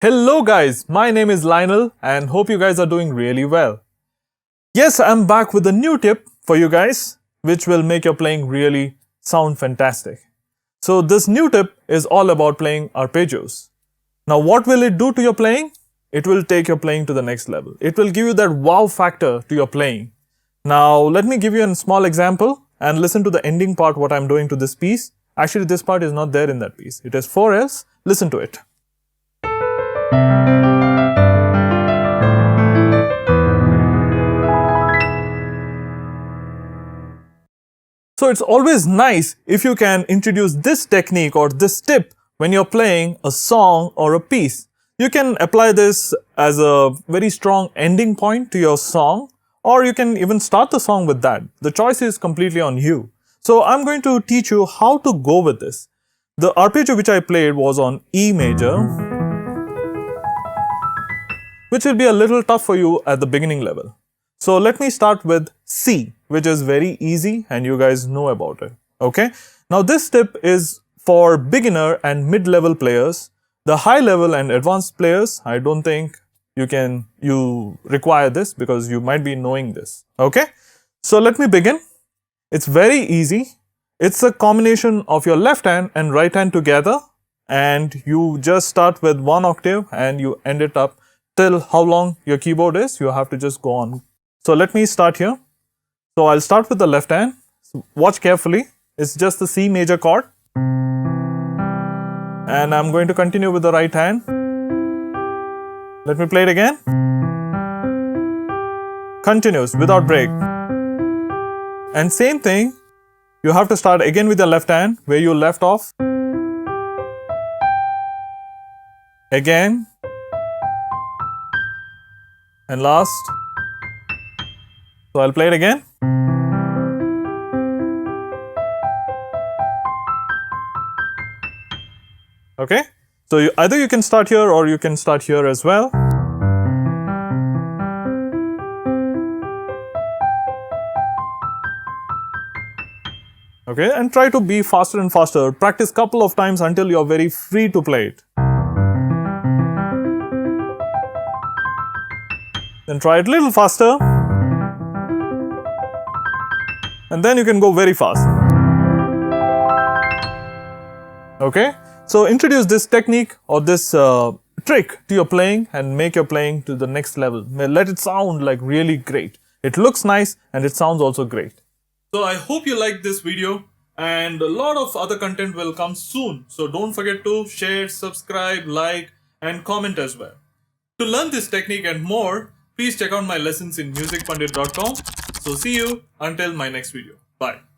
Hello guys, my name is Lionel and hope you guys are doing really well. Yes, I'm back with a new tip for you guys which will make your playing really sound fantastic. So this new tip is all about playing arpeggios. Now what will it do to your playing? It will take your playing to the next level. It will give you that wow factor to your playing. Now let me give you a small example and listen to the ending part what I'm doing to this piece. Actually this part is not there in that piece. It is 4/Ls. Listen to it. So it's always nice if you can introduce this technique or this tip when you're playing a song or a piece. You can apply this as a very strong ending point to your song, or you can even start the song with that. The choice is completely on you. So I'm going to teach you how to go with this. The arpeggio which I played was on E major, which will be a little tough for you at the beginning level. So let me start with C, which is very easy and you guys know about it. Okay. Now this tip is for beginner and mid-level players. The high level and advanced players, I don't think you require this because you might be knowing this. Okay. So let me begin. It's very easy. It's a combination of your left hand and right hand together, and you just start with one octave and you end it up till how long your keyboard is. You have to just go on. So let me start here. So I'll start with the left hand. So watch carefully. It's just the C major chord. And I'm going to continue with the right hand. Let me play it again. Continues without break. And same thing, you have to start again with the left hand where you left off. Again. And last. So I'll play it again. Okay. So either you can start here or you can start here as well. Okay. And try to be faster and faster. Practice couple of times until you're very free to play it. Then try it a little faster. And then you can go very fast. Okay. So introduce this technique or this trick to your playing and make your playing to the next level. Let it sound like really great. It looks nice and it sounds also great. So I hope you liked this video, and a lot of other content will come soon. So don't forget to share, subscribe, like and comment as well. To learn this technique and more, please check out my lessons in musicpandit.com. So see you until my next video. Bye.